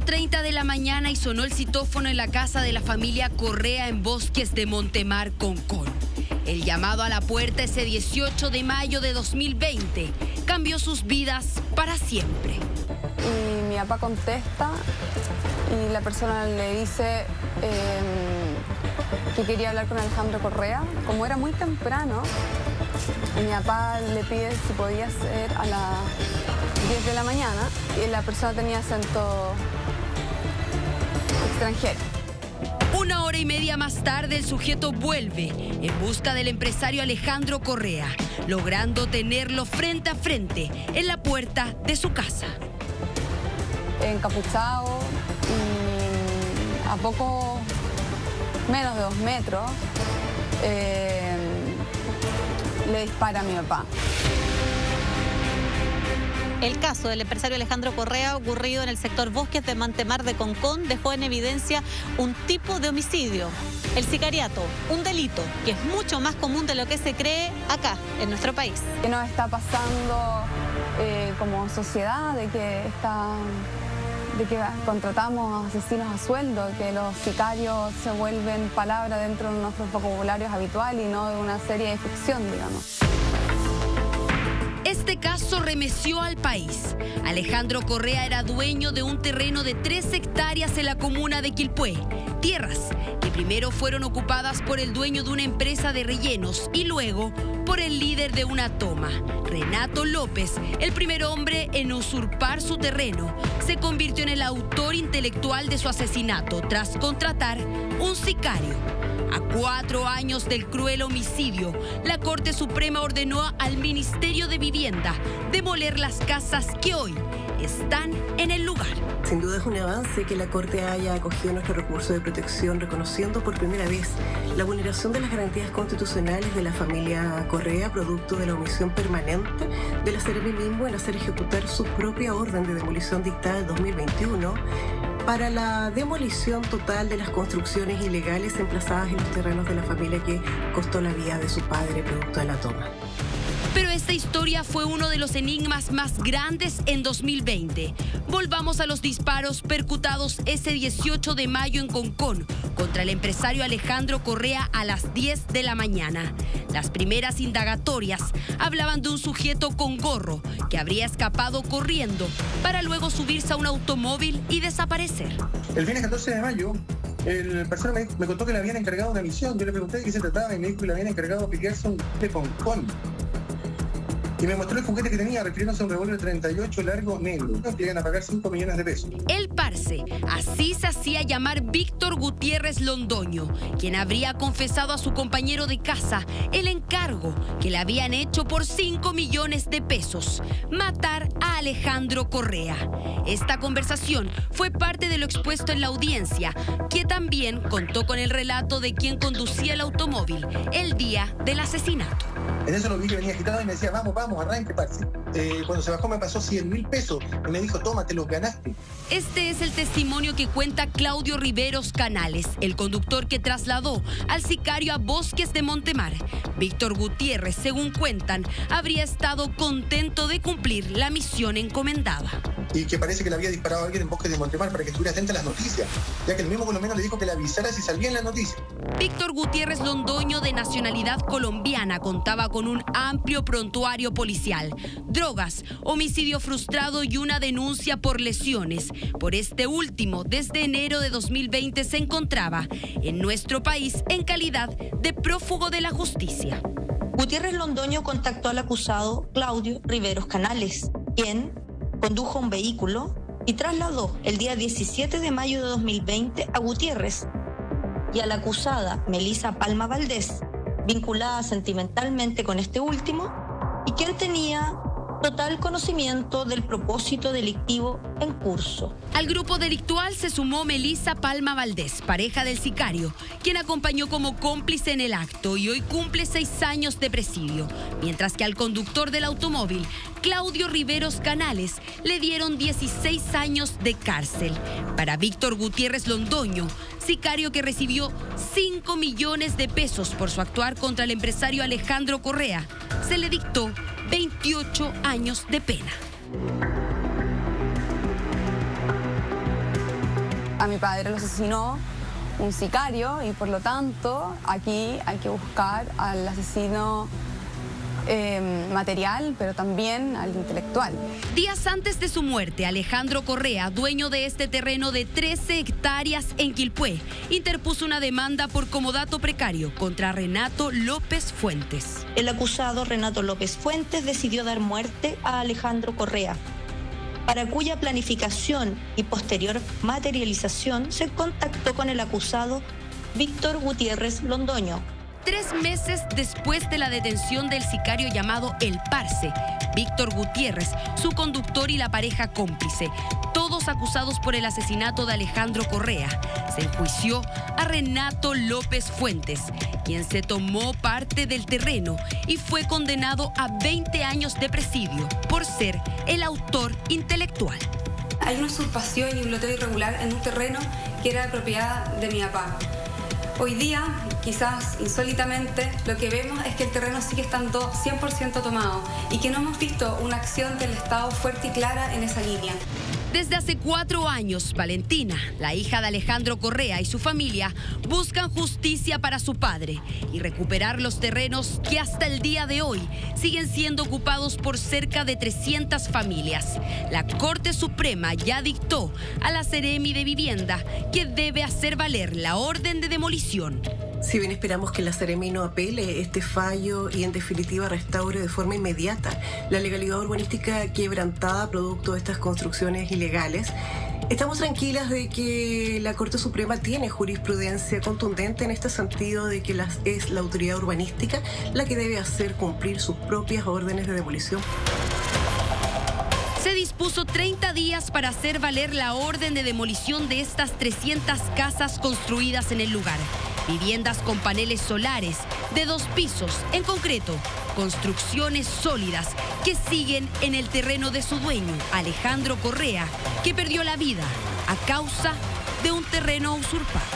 8:30 de la mañana y sonó el citófono en la casa de la familia Correa en Bosques de Montemar, Concón. El llamado a la puerta ese 18 de mayo de 2020 cambió sus vidas para siempre. Y mi papá contesta y la persona le dice que quería hablar con Alejandro Correa. Como era muy temprano, mi papá le pide si podía ser a las 10 de la mañana y la persona tenía acento extranjero. 1 hora y media más tarde, el sujeto vuelve en busca del empresario Alejandro Correa, logrando tenerlo frente a frente en la puerta de su casa. Encapuchado y a poco menos de 2 metros, le dispara a mi papá. El caso del empresario Alejandro Correa, ocurrido en el sector Bosques de Montemar de Concón, dejó en evidencia un tipo de homicidio, el sicariato, un delito que es mucho más común de lo que se cree acá, en nuestro país. ¿Qué nos está pasando como sociedad? De que contratamos asesinos a sueldo, que los sicarios se vuelven palabra dentro de nuestros vocabularios habituales y no de una serie de ficción, digamos. Este caso remeció al país. Alejandro Correa era dueño de un terreno de 3 hectáreas en la comuna de Quilpué, tierras que primero fueron ocupadas por el dueño de una empresa de rellenos y luego por el líder de una toma, Renato López. El primer hombre en usurpar su terreno se convirtió en el autor intelectual de su asesinato tras contratar un sicario. A 4 años del cruel homicidio, la Corte Suprema ordenó al Ministerio de Vivienda demoler las casas que hoy están en el lugar. Sin duda es un avance que la Corte haya acogido nuestro recurso de protección, reconociendo por primera vez la vulneración de las garantías constitucionales de la familia Correa, producto de la omisión permanente de la Seremi mismo en hacer ejecutar su propia orden de demolición dictada en 2021 para la demolición total de las construcciones ilegales emplazadas en los terrenos de la familia que costó la vida de su padre producto de la toma. Pero esta historia fue uno de los enigmas más grandes en 2020. Volvamos a los disparos percutados ese 18 de mayo en Concón contra el empresario Alejandro Correa a las 10 de la mañana. Las primeras indagatorias hablaban de un sujeto con gorro que habría escapado corriendo para luego subirse a un automóvil y desaparecer. El viernes 14 de mayo, el persona me contó que le habían encargado una misión. Yo le pregunté de qué se trataba y me dijo que le habían encargado piquearse un de Concón. Y me mostró el juguete que tenía, refiriéndose a un revólver 38 largo negro. Llegan a pagar 5 millones de pesos. El parce, así se hacía llamar Víctor Gutiérrez Londoño, quien habría confesado a su compañero de casa el encargo que le habían hecho por 5 millones de pesos, matar a Alejandro Correa. Esta conversación fue parte de lo expuesto en la audiencia, que también contó con el relato de quien conducía el automóvil el día del asesinato. En eso lo vi que venía agitado y me decía, vamos, arranque, parce. Cuando se bajó me pasó 100.000 pesos y me dijo, toma, te los ganaste. Este es el testimonio que cuenta Claudio Riveros Canales, el conductor que trasladó al sicario a Bosques de Montemar. Víctor Gutiérrez, según cuentan, habría estado contento de cumplir la misión encomendada. Y que parece que le había disparado a alguien en Bosques de Montemar para que estuviera atenta a las noticias, ya que el mismo por lo menos le dijo que le avisara si salía en las noticias. Víctor Gutiérrez Londoño, de nacionalidad colombiana, contaba con un amplio prontuario policial, drogas, homicidio frustrado y una denuncia por lesiones. Por este último, desde enero de 2020 se encontraba en nuestro país en calidad de prófugo de la justicia. Gutiérrez Londoño contactó al acusado Claudio Riveros Canales, quien condujo un vehículo y trasladó el día 17 de mayo de 2020 a Gutiérrez y a la acusada Melissa Palma Valdés, vinculada sentimentalmente con este último y quien tenía total conocimiento del propósito delictivo en curso. Al grupo delictual se sumó Melissa Palma Valdés, pareja del sicario, quien acompañó como cómplice en el acto y hoy cumple 6 años de presidio, mientras que al conductor del automóvil, Claudio Riveros Canales, le dieron 16 años de cárcel. Para Víctor Gutiérrez Londoño, sicario que recibió 5 millones de pesos por su actuar contra el empresario Alejandro Correa, se le dictó 28 años de pena. A mi padre lo asesinó un sicario y por lo tanto aquí hay que buscar al asesino material, pero también al intelectual. Días antes de su muerte, Alejandro Correa, dueño de este terreno de 13 hectáreas en Quilpué, interpuso una demanda por comodato precario contra Renato López Fuentes. El acusado Renato López Fuentes decidió dar muerte a Alejandro Correa, para cuya planificación y posterior materialización se contactó con el acusado Víctor Gutiérrez Londoño. 3 meses después de la detención del sicario llamado El Parce, Víctor Gutiérrez, su conductor y la pareja cómplice, todos acusados por el asesinato de Alejandro Correa, se enjuició a Renato López Fuentes, quien se tomó parte del terreno y fue condenado a 20 años de presidio por ser el autor intelectual. Hay una usurpación y un loteo irregular en un terreno que era de propiedad de mi papá. Hoy día, quizás insólitamente, lo que vemos es que el terreno sigue estando 100% tomado y que no hemos visto una acción del Estado fuerte y clara en esa línea. Desde hace 4 años, Valentina, la hija de Alejandro Correa, y su familia buscan justicia para su padre y recuperar los terrenos que hasta el día de hoy siguen siendo ocupados por cerca de 300 familias. La Corte Suprema ya dictó a la Seremi de Vivienda que debe hacer valer la orden de demolición. Si bien esperamos que la Seremi no apele este fallo y en definitiva restaure de forma inmediata la legalidad urbanística quebrantada producto de estas construcciones ilegales, estamos tranquilas de que la Corte Suprema tiene jurisprudencia contundente en este sentido de que es la autoridad urbanística la que debe hacer cumplir sus propias órdenes de demolición. Se dispuso 30 días para hacer valer la orden de demolición de estas 300 casas construidas en el lugar. Viviendas con paneles solares de 2 pisos, en concreto, construcciones sólidas que siguen en el terreno de su dueño, Alejandro Correa, que perdió la vida a causa de un terreno usurpado.